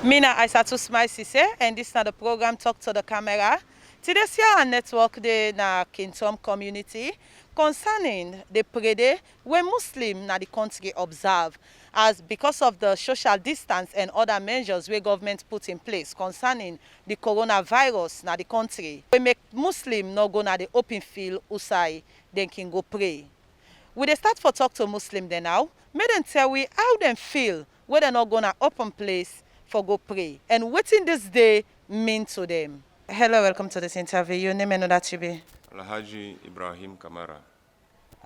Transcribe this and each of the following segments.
Mina Isatu Smile Sesay, and this is the program Talk to the Camera. Today's here on network the na Kingtom community concerning the parade where Muslim na the country observe as because of the social distance and other measures where government put in place concerning the coronavirus na the country. We make Muslim no go na the open field usai then can go pray. We dey start for talk to Muslim then now. Make them tell we how them feel where they not gonna open place for go pray and wetin this day mean to them. Hello, welcome to this interview. Your name and that you be? Alhaji Ibrahim Kamara.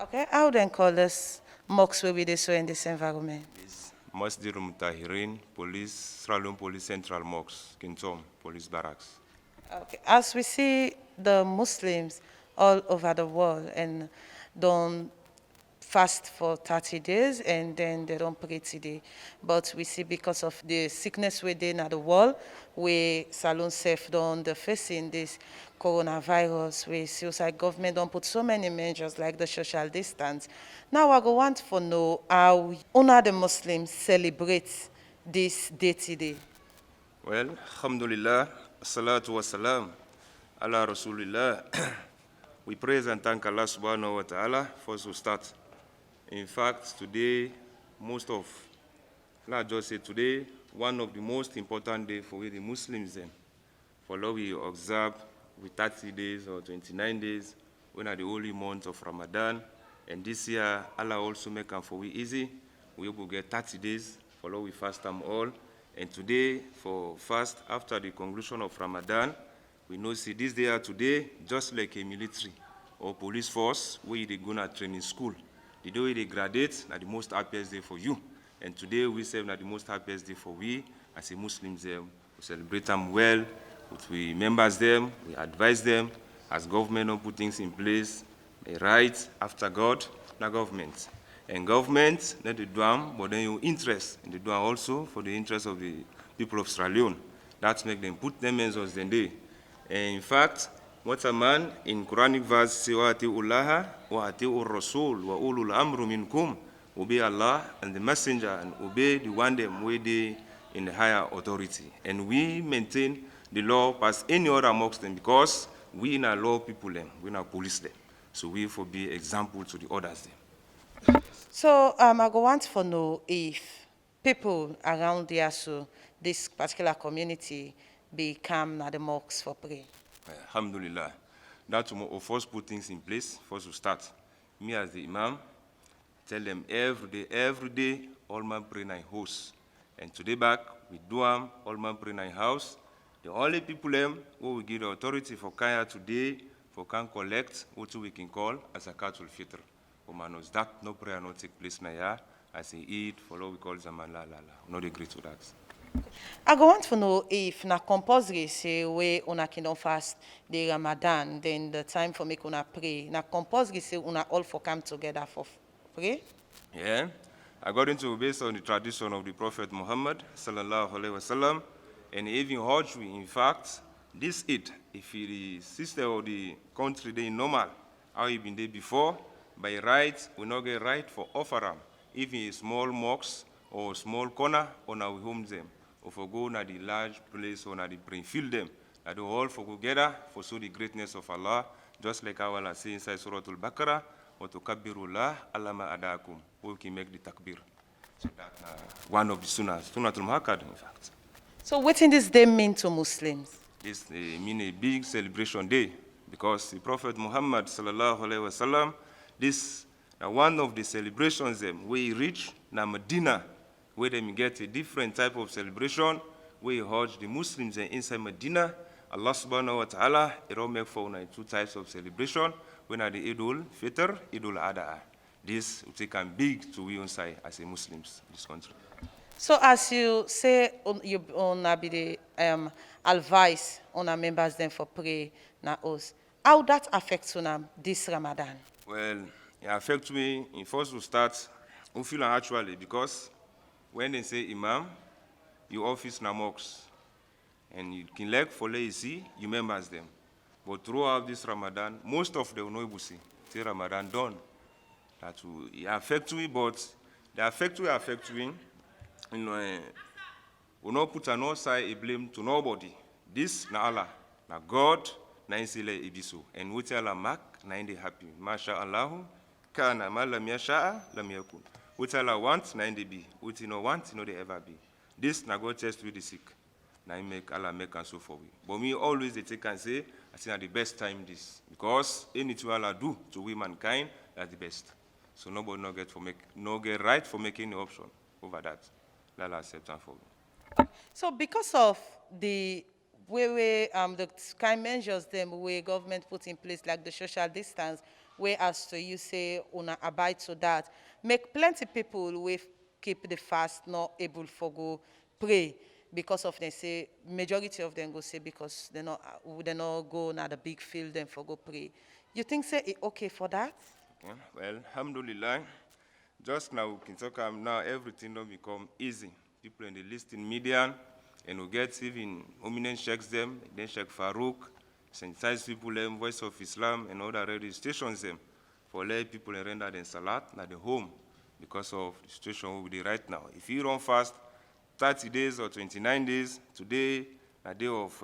Okay, how then call this mosque where we dey so in this environment? Masjid Mutahirin, Police, Sierra Leone Police Central Mosque, Kingtom, Police Barracks. Okay, as we see the Muslims all over the world and don't fast for 30 days and then they don't pray today. But we see because of the sickness within the world, we Salon safe don the facing this coronavirus. We see also government don't put so many measures like the social distance. Now I go want to know how una the Muslims celebrate this day today. Well, alhamdulillah, salatu wa salam, ala rasulillah. We praise and thank Allah subhanahu wa ta'ala for to start. In fact, today, let's just say today, one of the most important days for we the Muslims then. For now we observe with 30 days or 29 days, when are the holy month of Ramadan. And this year, Allah also make them for we easy. We will get 30 days, for now we fast them all. And today, for fast after the conclusion of Ramadan, we know see this day are today, just like a military or police force, where they gonna training school. The day they graduate, are the most happiest day for you. And today we say that the most happiest day for we, as a Muslims, we celebrate them well, we members them, we advise them, as government don't put things in place, they right after God, not government. And government, not the do them, but then your interest, and they do also for the interest of the people of Sierra Leone. That's make them put them measures then they. And in fact, what a man in Quranic verse say, wa ati'ullaha wa ati'ur rasul wa ulul amru minkum. Obey Allah and the messenger and obey the one them way they in the higher authority. And we maintain the law past any other amongst them because we not law people them, we not police them. So we for be example to the others them. So I go want to know if people around there, so this particular community, be come at the mosques for prayer. Alhamdulillah. That's of first put things in place, first to start. Me as the Imam, tell them every day, all man pray in house. And today back, we do all man pray in house. The only people them who will give the authority for Kaya today, for can collect, what we can call as a cattle fitr. Knows that no prayer not take place now, as he eat, follow we call Zaman la la la. Not agree to that. I go want to know if na compulsory say we una can fast the Ramadan, then the time for make una pray. Na compulsory say una all for come together for pray. Yeah, according to based on the tradition of the Prophet Muhammad sallallahu alaihi wasallam, and even Hajj, in fact, this Eid, if the system of the country they normal, how it been there before, by right we not get right for offer even a small mosque or small corner on our homes them. Or for go na the large place or na the brain fill them. That the all for together for show the greatness of Allah, just like our Allah say inside Surah Al-Baqarah, wa tukabbirullah alama adakum. We can make the takbir. So that's one of the sunnahs, Sunnatul Muhakkad, in fact. So what in this day mean to Muslims? This mean a big celebration day because the Prophet Muhammad sallallahu alaihi wasallam, this one of the celebrations them where he reach na Medina, where they get a different type of celebration, where you Hajj the Muslims inside Medina. Allah subhanahu wa ta'ala, it all make for two types of celebration, when are the Idul Fitr, Idul Adha. This will take big to we inside as a Muslims in this country. So as you say, you be the advice on our members then for pray na us. How that affects this Ramadan? Well, it affects me in first to start, we feel actually because when they say Imam, you office na mosques, and you can like follow you see, you members them. But throughout this Ramadan, most of them know you see. Till Ramadan done. That will affect me, but the affect we, you know, We no put no side a blame to nobody. This na Allah, na God, na insile ibiso. And we tell Allah mark, na indi happy. Masha Allahu, kana ma lam yasha'a, lam yakun. We tell Allah want, na indi be. We no want, no they ever be. This na God test with the sick. Na he make Allah make and so for we. But me always they take and say, I think at the best time this. Because anything Allah do to we mankind, that's the best. So nobody no get right for making the option over that. Let Allah accept and for we. So because of the the kind measures them where government put in place, like the social distance, where as to you say una abide to that, make plenty people with keep the fast not able for go pray because of they say majority of them go say because they not go na the big field then for go pray. You think say it okay for that? Okay. Well, alhamdulillah. Just now we can talk now everything don't become easy. People in the list in media, and we get even eminent checks them, then check Farouk, sensitize people them, Voice of Islam, and other radio stations them, for let people render them salat at the home because of the situation we be right now. If you run fast, 30 days or 29 days, today, a day of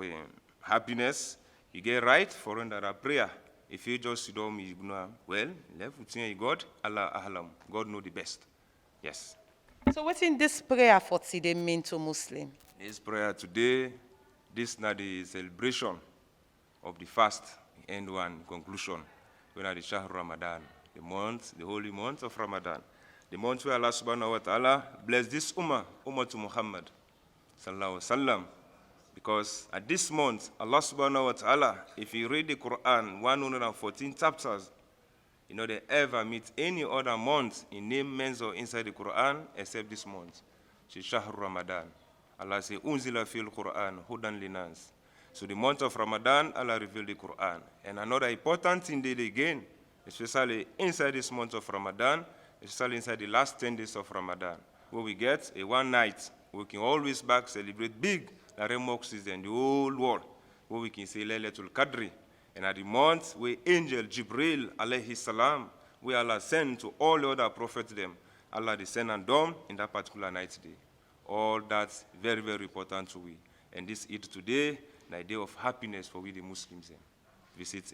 happiness, you get right for render a prayer. If you just sit down, well, left with God, Allah Ahlam. God know the best. Yes. So what's in this prayer for today mean to Muslim? This prayer today, this is not the celebration of the fast, end one conclusion. When are the Shahr Ramadan, the holy month of Ramadan. The month where Allah subhanahu wa ta'ala bless this ummah to Muhammad sallallahu alaihi wasallam. Because at this month, Allah subhanahu wa ta'ala, if you read the Quran, 114 chapters, you know they ever meet any other month in name mentioned inside the Quran except this month. Shahr Ramadan. Allah say, Unzila fil Quran, hudan linas. So the month of Ramadan, Allah revealed the Quran. And another important thing they again, especially inside this month of Ramadan, especially inside the last 10 days of Ramadan, where we get a one night, we can always back celebrate big, the remote season, the whole world, where we can say Laylatul Qadri. And at the month where angel Jibril alayhi salam, where Allah sent to all the other prophets them, Allah descend and down in that particular night day. All that's very, very important to we. And this Eid today, the day of happiness for we the Muslims. Visit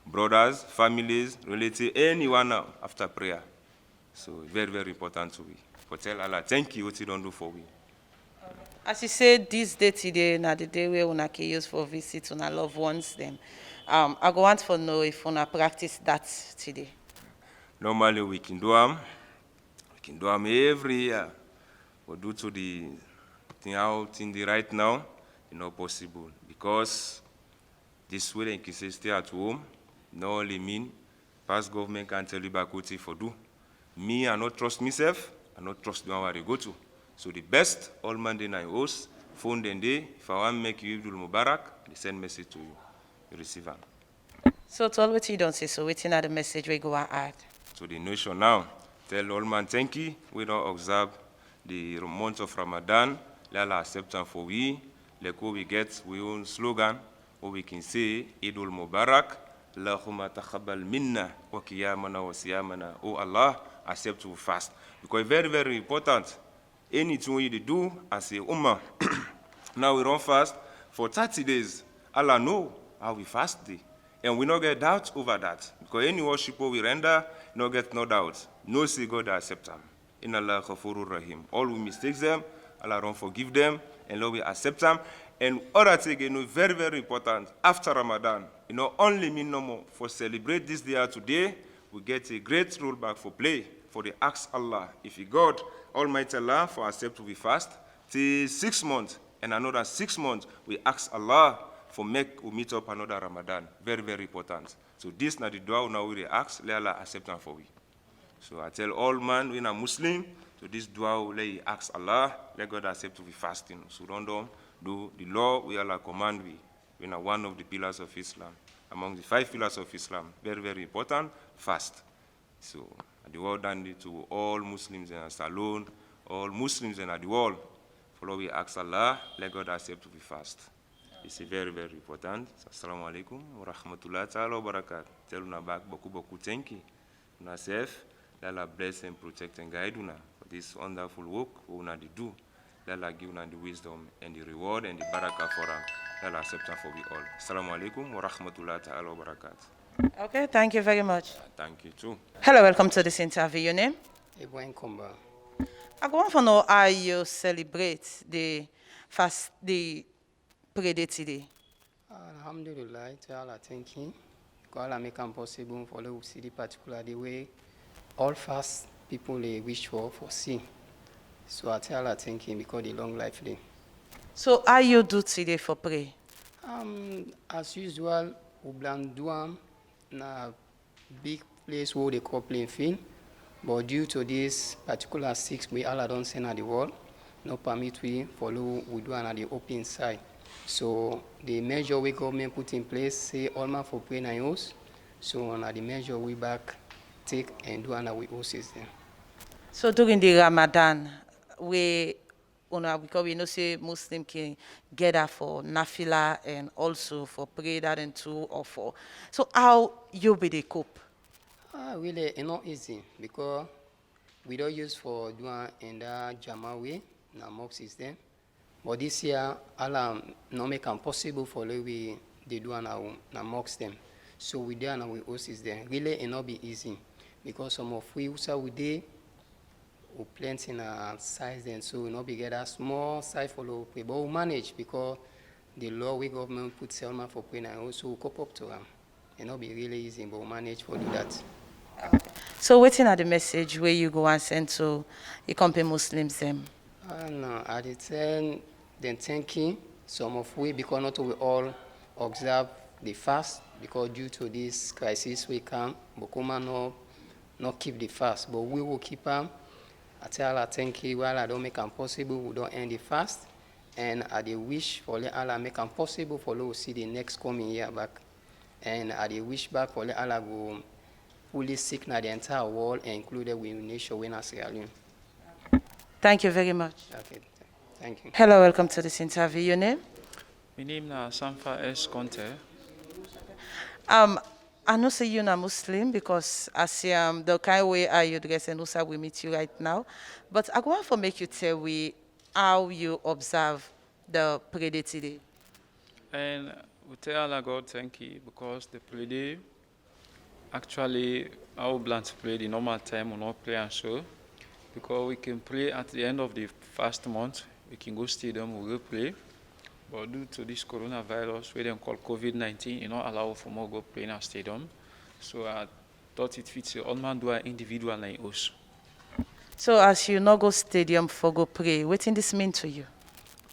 brothers, families, relatives, anyone now after prayer. So very, very important to we. For tell Allah, thank you what you don't do for we. As you said, this day today, na the day where una can use for visit una loved ones them. I go want to know if una practice that today. Normally we can do them. We can do them every year. But due to the thing out in the right now, it's not possible. Because this way they can say stay at home, not only mean, past government can tell you back what for do. Me, I not trust myself, I not trust the one where I go to. So the best, all man in host, phone the day, if I want to make you Ibdul Mubarak, they send message to you. You receive them. So to all what you don't say, so waiting at the message we go and add. So the nation now, tell all man thank you, we don't observe the month of Ramadan, let Allah accept them for we, like what we get, we own slogan, what we can say, Idul Mubarak, Allahumma taqabbal minna wa qiyamana wa siyamana. Oh Allah, accept you fast. Because very, very important. Anything we do as a ummah, now we run fast for 30 days. Allah know how we fast day. And we not get doubt over that. Because any worship we render, no get no doubt. No say God accept them. In Allah Ghafurur Rahim. All we mistakes them, Allah don't forgive them, and Lord we accept them. And other thing, you know, very, very important, after Ramadan, you know, only mean no more. For celebrate this day today, we get a great rule back for play. For the ask Allah, if you God, Almighty Allah, for accept to be fast, till 6 months, and another 6 months, we ask Allah for make we meet up another Ramadan. Very, very important. So this na the dua now we ask, let Allah accept them for we. So I tell all man, we are Muslim, so this dua let ask Allah, let God accept to be fasting. So don't do the law we Allah command we are one of the pillars of Islam. Among the 5 pillars of Islam, very, very important, fast. So the world done it to all Muslims in Salon, all Muslims in the world. Follow we ask Allah, let God accept to be fast. It's very, very important. Assalamu alaikum wa rahmatullahi ta'ala wa barakatuh. Tell una back, boku thank you. Una safe, let Allah bless and protect and guide una for this wonderful work we una do. let Allah give us the wisdom and the reward and the barakah for them. Let Allah accept them for we all. Assalamu alaikum wa rahmatullahi ta'ala wa barakatuh. Okay, thank you very much. Thank you too. Hello, welcome to this interview. Your name? Ibrahim Komba. I want to know how you celebrate the fast, the prayer today. Alhamdulillah, to Allah thank you. God Allah make it possible for the city particular the way all fast people they wish for see. So I tell Allah thank you because the long life day. So how you do today for pray? As usual, we plan do na big place where they call playing field. But due to this particular 6 we Allah don't send at the world, no permit we follow we do at the open side. So the measure we government put in place say all man for pray na house. So on the measure we back take and do and we houses them. So during the Ramadan, because we know say Muslim can gather for nafila and also for prayer that and 2 or 4. So how you be the cope? Really, it's not easy because we don't use for doing in the Jama way, na mosque is there. But this year, Allah no make it possible for we they do na mosque them. So we there and we host is there. Really, it not be easy because some of we also we dey we plenty in a size then, so we not be get a small size for low pay, but we manage because the law we government put settlement for pay and also we cope up to them. It not be really easy, but we manage for do that. So waiting at the message where you go and send to the company Muslims them. No, at the time, then thanking some of we because not we all observe the fast because due to this crisis we come, Bokuma not keep the fast, but we will keep them. I tell Allah thank you, while I don't make it possible, we don't end the fast, and I dey wish for let Allah make it possible for us see the next coming year back, and I dey wish back for let Allah go fully sick na the entire world, included with nation in Sierra Leone. Thank you very much. Okay, thank you. Hello, welcome to this interview. Your name? My name is Sanfa S. Conte. I know say you're not Muslim because I see the kind way how you dress and also we meet you right now. But I want to make you tell me how you observe the prayer today. And we tell Allah God thank you because the play day, actually, I will plan to play the normal time, we not play and so. Because we can pray at the end of the first month, we can go stadium, we will play. But due to this coronavirus, we don't call COVID-19, you not allow for more go play in a stadium. So I thought it fits all man do an individual like us. So as you not go stadium for go pray, what does this mean to you?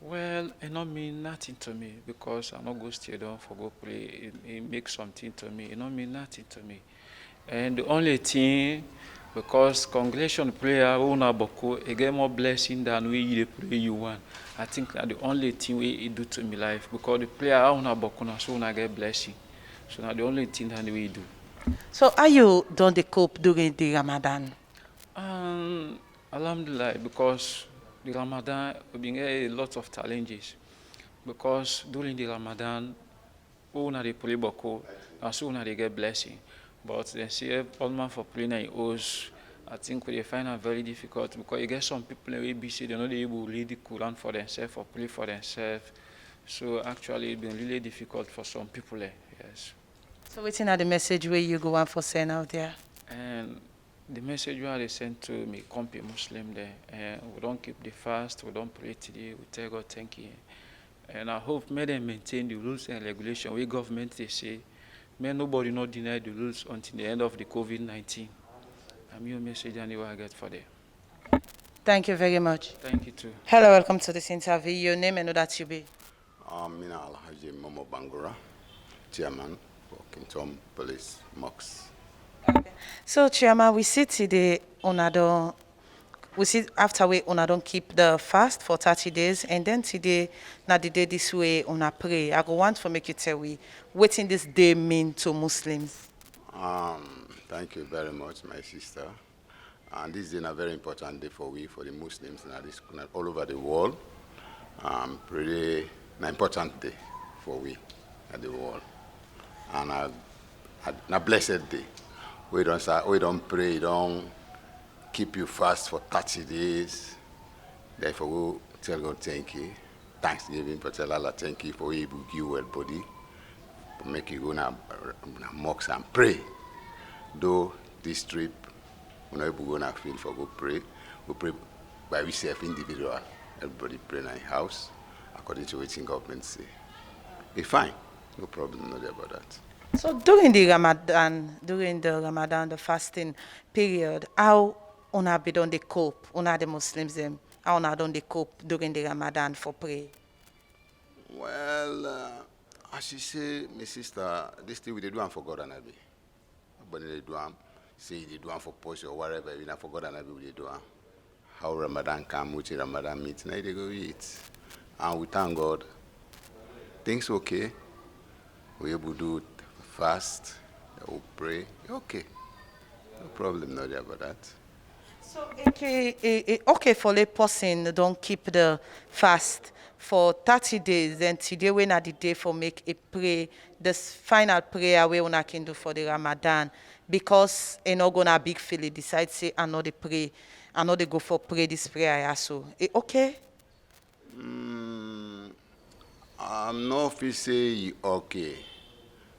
Well, it not mean nothing to me because I not go stadium for go pray. It makes something to me. It not mean nothing to me. And the only thing, because congregation prayer una boko, it get more blessing than we the pray you want. I think that the only thing we do to me life because the prayer una boko na so una get blessing. So now the only thing that we do. So how you done the cope during the Ramadan? Alhamdulillah, because the Ramadan we been get a lot of challenges. Because during the Ramadan, una dey pray boko, and so una dey get blessing. But they say all man for praying in house, I think we find it very difficult because you get some people who be say they're not able to read the Quran for themselves or pray for themselves. So actually it's been really difficult for some people, yes. So waiting at the message where you go on for send out there. And the message where they sent to me, company Muslim there, we don't keep the fast, we don't pray today, we tell God thank you. And I hope may they maintain the rules and regulation where government they say, may nobody not deny the rules until the end of the COVID-19. I'm your message and I get for there. Thank you very much. Thank you too. Hello, welcome to this interview. Your name and who that you be? Mina Alhaji Momo Bangura, Chairman for Kingtom Police Mox. So, Chairman, we see today after we don't keep the fast for 30 days, and then today, now the day this way, pray. I go want to make you tell we what in this day mean to Muslims. Thank you very much, my sister. And this is a very important day for we, for the Muslims all over the world. Pretty an important day for we at the world, and a blessed day. We don't pray, don't keep you fast for 30 days. Therefore, we tell God thank you. Thanksgiving, but tell Allah thank you for able to give well body. Make you go now mosque and pray. Though this trip, we're not able to go now feel for go pray. We pray by ourselves individual. Everybody pray in the house according to what government say. It's fine. No problem, no about that. So during the Ramadan, the fasting period, how una be done they cope? Una the Muslims them, how una done they cope during the Ramadan for pray? Well, as you say, my sister, this thing we do and for God and Nabi. But they do say they do for post or whatever, we not for God and Nabi we do. How Ramadan come, which Ramadan meet, now they go eat. And we thank God. Things okay. We able to do fast, we pray. Okay. No problem not there about that. So okay for a person don't keep the fast for 30 days, and today when at the day for make a pray, this final prayer we una can do for the Ramadan, because not gonna big feel decide say I know they pray, I know they go for pray this prayer also. Okay? I'm not feel say okay.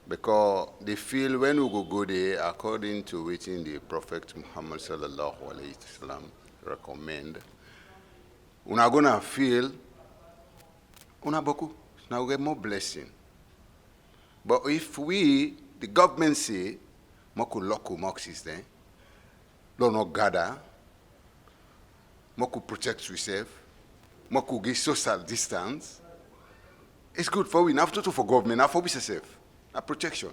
Because they feel when we go there, according to which in the Prophet Muhammad sallallahu alaihi wasallam recommend, una gonna feel una boku, now we get more blessing. But if we, the government say, moku loku mok system, don't not gather, moku protect yourself, moku get social distance, it's good for we, not to for government, not for we yourself. A protection.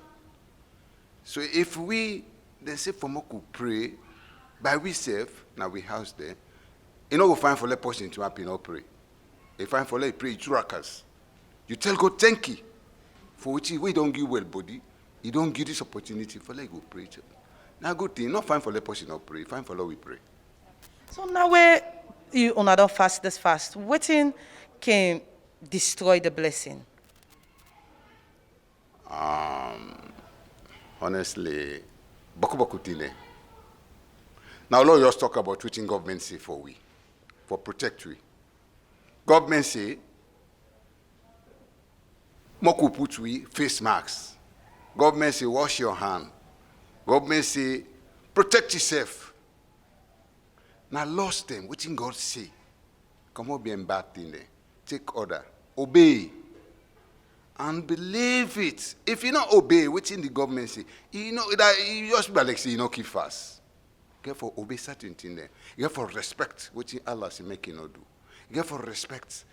So if we, they say for moku pray, by we self, now we house there, you know we find for let person to happen or pray. You find for let pray, two rakas. You tell God thank you for which we don't give well body, you don't give this opportunity for let go pray. Now good thing, not find for let person or pray, find for let we pray. So now where you don't fast this fast, what thing can destroy the blessing? Honestly, boku tine. Now, Lord, just talk about what government say for we, for protect we. Government say, moku put we face masks. Government say, wash your hand. Government say, protect yourself. Now, lost them, what God say? Come on, be bad thing there. Take order. Obey. And believe it. If you not obey, what's in the government say, you know that you just be like say you know keep fast. You have to obey certain thing there. You have to respect what Allah is making you do. You have to respect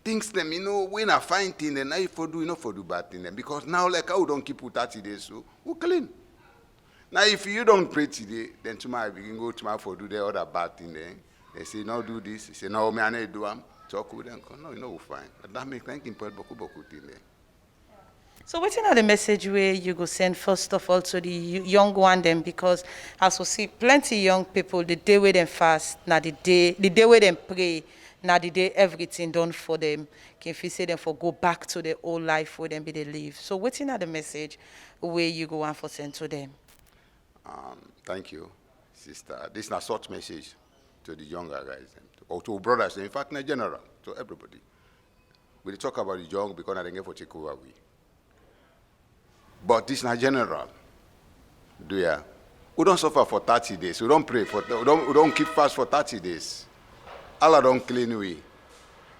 things them. You know when I find thing then I for do you know for do bad thing them because now like how don't keep 30 days so we clean. Now if you don't pray today, then tomorrow we can go tomorrow for do the other bad thing then. They say no do this. They say no me I need do them. Talk with them. No, you know we're fine. But that makes thinking point boku thing there. So what's the message where you go send first of all to the young one them, because as we see plenty young people the day where them fast, now the day where them pray, now the day everything done for them. Can you say them for go back to their old life where them be they live? So what's the message where you go and for send to them? Thank you, sister. This is a short message to the younger guys or to brothers, in fact, in general, to everybody. We talk about the young because I didn't get for take over we. But this is not general. We don't suffer for 30 days. We don't pray for. We don't keep fast for 30 days. Allah don't clean we.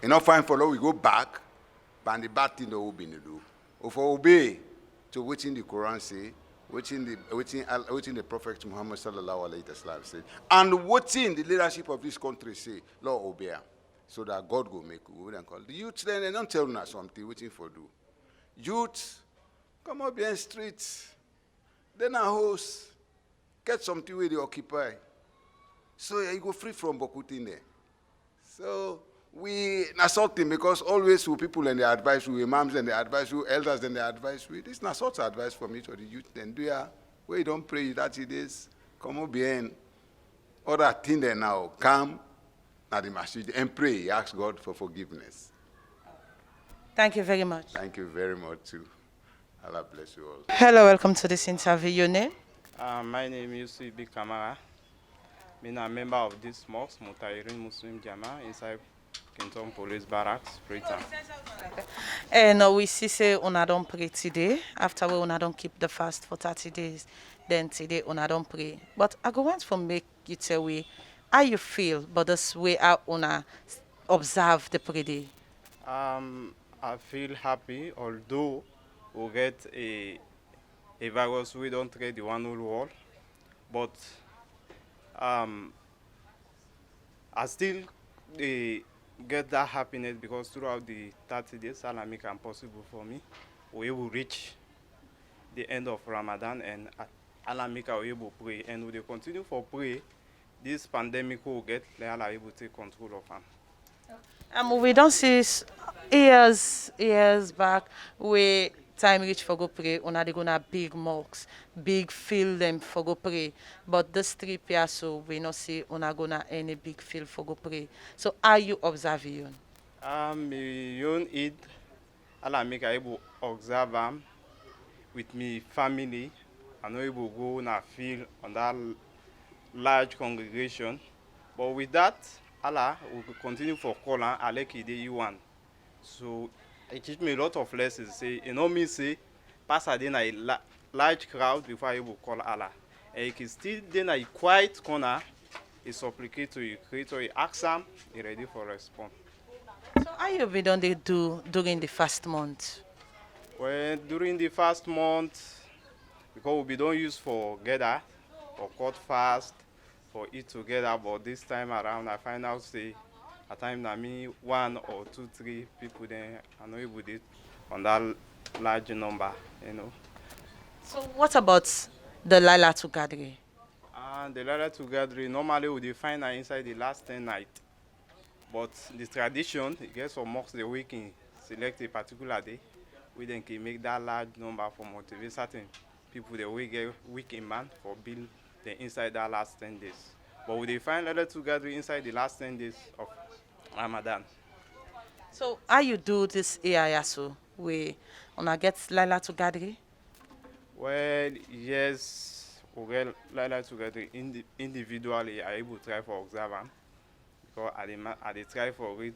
You know, fine for law we go back, but the bad thing that we be do. If we obey to what in the Quran say, what in the Prophet Muhammad sallallahu alaihi wasallam said, and what in the leadership of this country say, Lord obey, so that God will make we and call the youth. Then they don't tell us something. Waiting for do. Youth, come up in streets. Then a host, get something where they occupy. So you go free from Bokutin there. So we assault him because always with people and they advise you, imams and they advise you, elders and they advise you. This is not sort of advice from me to the youth. Then do ya, where you don't pray 30 days, come up behind. Other thing there now, come at the masjid and pray, ask God for forgiveness. Thank you very much. Thank you very much too. Allah bless you all. Hello, welcome to this interview. Your name? My name is Kamara. I'm a member of this mosque, Mutairin Muslim Jama, inside Kingtom Police Barracks, freetown. And we see say una don pray today. After we una don keep the fast for 30 days. Then today una don pray. But I go want to make you tell we how you feel but this way how una observe the pray day. I feel happy, although we get a virus we don't trade the one whole world, but um, I still get that happiness because throughout the 30 days, Allah make it possible for me. We will reach the end of Ramadan and Allah make our able pray. And we will continue for pray. This pandemic will get, let Allah able to take control of them. We don't see years back where time reach for go pray, una dey gonna big mosques, big field them for go pray. But this 3 years so we not see una gonna any big field for go pray. So are you observing? Me own Eid, Allah make I able observe them with me family. I know able go na field on that large congregation. But with that, Allah will continue for call and Aleki de you. So it teach me a lot of lessons. Say, you know me say, pass a day in a large crowd before you will call Allah. And you can still then a quiet corner, he supplicate to your creator, he ask him, he ready for response. So how you be done they do during the fast month? Well, during the fast month, because we don't use for gather, for cut fast, for eat together, but this time around I find out say at time na me 1 or 2, 3 people then I know it would it on that large number, you know. So what about the Lila to gathering? And the latter to gathering normally we dey find her inside the last 10 night. But the tradition, it gets some mosques the week in select a particular day, we then can make that large number for motivate certain people the way get week in man for build the inside that last 10 days. But we dey find latter to gathering inside the last 10 days of Ramadan. So how you do this AI so we una get Lila to gathering? Well, yes, we get latter to gathering individually I able to try for observance. Because I dey try for read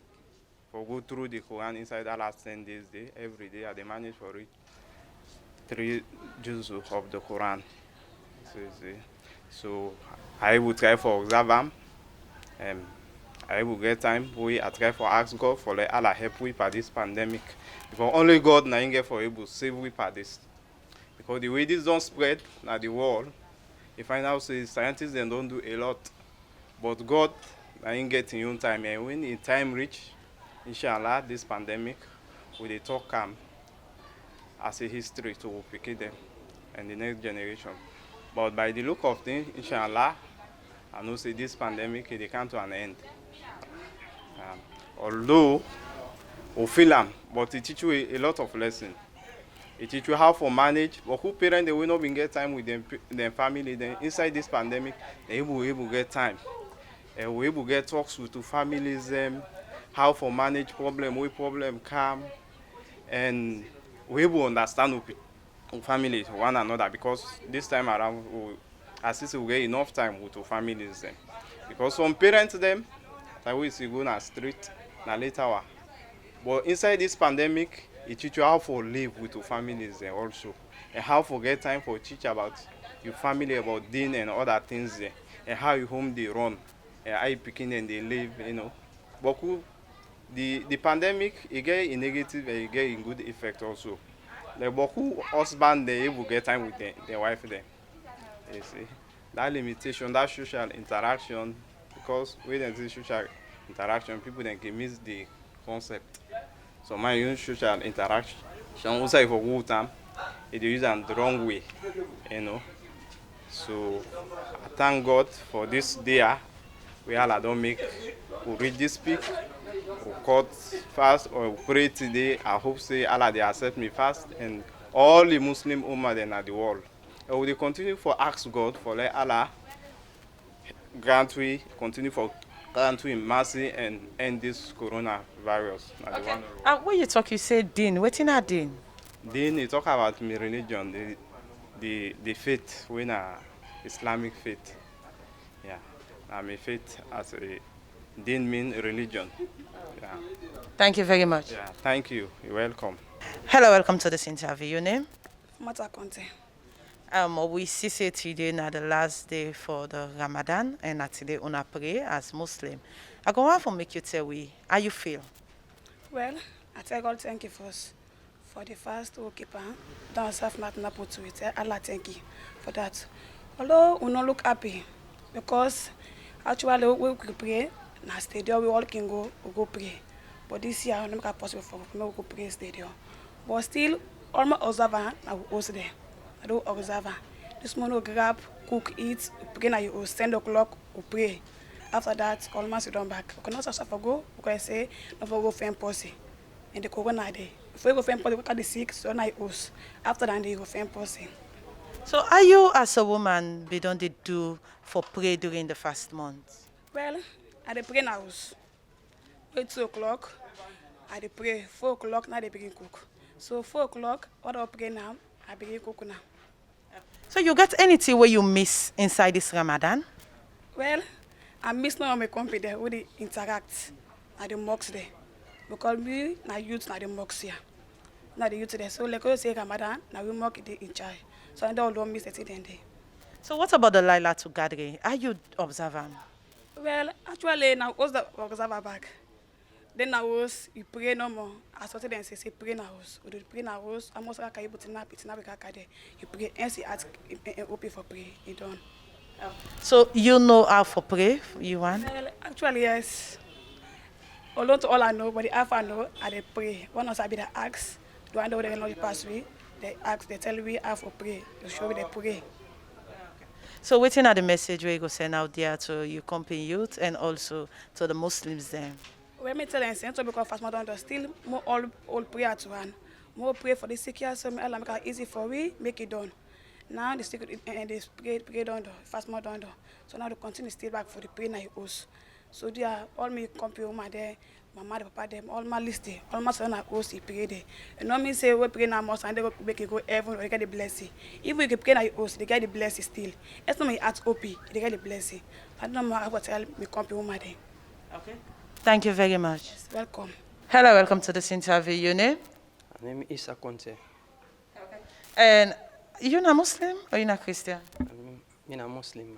for go through the Quran inside that last 10 days day. Every day I dey manage for read 3 juz of the Quran. So I will try for observe am. I will get time I try for ask God for let Allah help we for this pandemic. Because only God na him get for able save we for this. Because the way this don't spread na the world, you find out say scientists them don't do a lot. But God na him get in own time, and when the time reach, inshallah, this pandemic, we dey talk as a history to pick them and the next generation. But by the look of things, inshallah, I know say this pandemic they come to an end. Although we feel them, but it teach you a lot of lessons. It teach you how to manage. But who parents they will not get time with them family. Then inside this pandemic, they will get time. And we able get talks with families, how to manage problem, where problem come, and we able understand with families one another because this time around, we get enough time with families because some parents them, that we see go na street na later hour. But inside this pandemic, it teach you how to live with your families also, and how to get time for teach about your family, about din and other things and how your home they run. How you picking and they live, you know. But the pandemic, it get a negative and it get a good effect also. Like Boku husband they able get time with their wife then. You see. That limitation, that social interaction, because when they say social interaction, people then can miss the concept. So my own social interaction, also if for good time, it use them the wrong way, you know. So I thank God for this day. We all don't make we read this speak, we cut fast or we pray today. I hope say Allah they accept me fast and all the Muslim Ummah then at the world. And we continue for ask God for let Allah grant we continue for grant we mercy and end this coronavirus. Okay. When you talk, you say din. Wetin na din? Then you talk about my religion, the faith, when Islamic faith. Yeah. I'm a faith as didn't mean religion. Yeah. Thank you very much. Yeah. Thank you. You're welcome. Hello, welcome to this interview. Your name? Mata Conte. We see say today na the last day for the Ramadan and na today una pray as Muslim. I go want to make you tell we how you feel. Well, I tell God thank you first for the fast we keep on. Don't serve nothing put to it. Allah thank you for that. Although we not look happy because actually we could pray na stadium we all can go we go pray. But this year we not possible for we go pray stadium. But still almost observer na we host there. I do observer. This morning we grab, cook, eat, we pray na you host 10 o'clock we pray. After that, almost we done back. We cannot just go because I say no for go find pussy. And the corona day. If we go find pussy, we can the sick, so na host. After that, they go find pussy. So are you as a woman be don't they do for pray during the fast month? Well, I dey pray na house. Wait 2 o'clock, I dey pray. 4 o'clock, now they begin cook. So 4 o'clock, what I pray now, I begin cook now. So you get anything where you miss inside this Ramadan? Well, I miss now my company there, where they interact at the mosques there. Because we, na youth, na the mosques here. Na the youth there. So like I say Ramadan, na we mock it in charge. So I don't miss it in there. So what about the Laila to gathering? Are you observant? Well, actually, now what's the observer back? Then now was you pray no more. I started and say pray now was. We do pray now was. I must have able to nap it na there. You pray and see ask open for pray. You done. So you know how for pray, you want? Well, actually yes. Although to all I know, but the half I know, I dey pray. One of I be the ask. Do I know they know the pass way? They ask, they tell me how for pray. They show me they pray. So waiting at the message where you go send out there to your company youth and also to the Muslims then. When me tell them, say, so because fast Ramadan does still more all prayer to one. More pray for the sick here, so Allah make it easy for we, make it done. Now the sick and they pray done, fast Ramadan done. So now they continue still back for the prayer na host. So they are all me company woman there, my mother, papa them, all my list there, all my son are host pray there. And not me say we pray now most and they go make it go heaven or they get the blessing. If we can pray na host, they get the blessing still. It's not my heart open, they get the blessing. I don't know how to tell me company woman there. Okay. Thank you very much. Yes, welcome. Hello, welcome to this interview. Your name? My name is Isatu Conte. And you're not Muslim or you're not Christian? I'm a Muslim.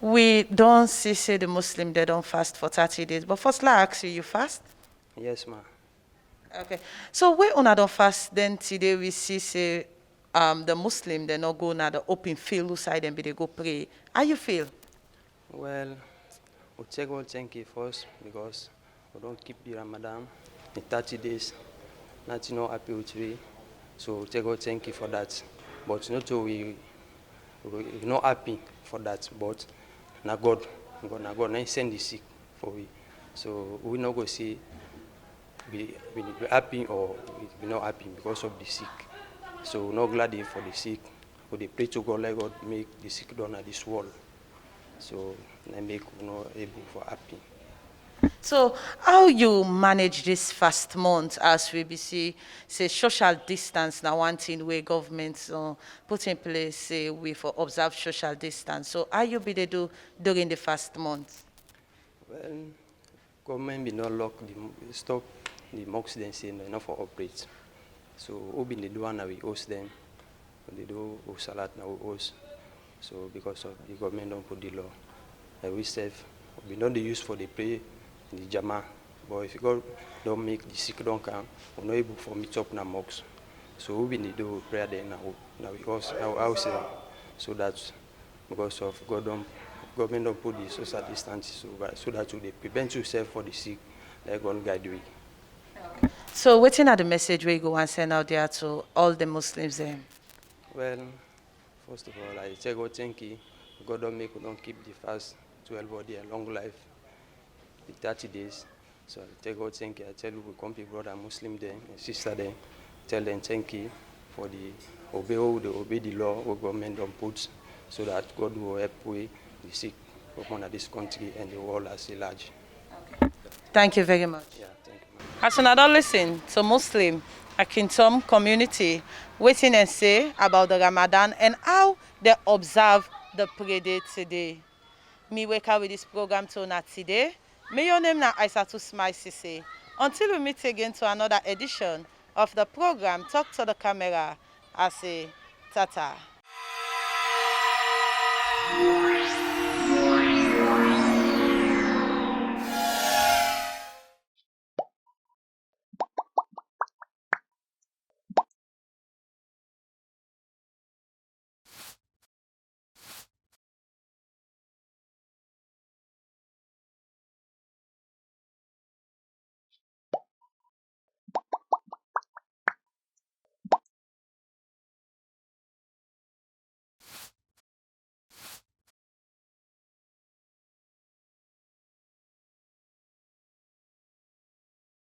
We don't see say the Muslim they don't fast for 30 days. But first I ask you, you fast? Yes, ma. Okay. So when una don't fast, then today we see say the Muslim they not go now the open field side and be they go pray. How you feel? Well, we take all thank you first because we don't keep the Ramadan in 30 days. Nothing no happy with we. So take all thank you for that. But not so we not happy for that. But na God na send the sick for we. So we not go see be happy or be not happy because of the sick. So we not glad for the sick. We they pray to God like God make the sick done at this world. So I make you know able for happy. So how you manage this fast month as we be see say social distance now one thing where government put in place say we for observe social distance. So how you be they do during the fast month? Well, government be not lock the stop the mosques then say no enough for operate. So who been the one that we host them, they do salat now we host. So because of the government don't put the law, we serve we not the use for the pray in the Jama. But if God don't make the sick don't come, we're not able for meet up na mosques. So we been do prayer then now we also I say so that because of government don't put the social distance so that they prevent yourself for the sick, like God guide you. So waiting at the message where you go and send out there to all the Muslims then. Well, first of all, I say God thank you. God don't make we don't keep the fast 12 body a long life, the 30 days. So I tell God thank you. I tell you we come to brother Muslim there, sister there, tell them thank you for the obey the law what government don't put, so that God will help we the sick upon this country and the world as a large. Thank you very much. Yeah, thank you. As another listen to Muslim a Kingtom community waiting and say about the Ramadan and how they observe the prayer day today. Me wake up with this program to una today. May your name na Isatu Smile Sesay. Until we meet again to another edition of the program Talk to the Camera, I say tata.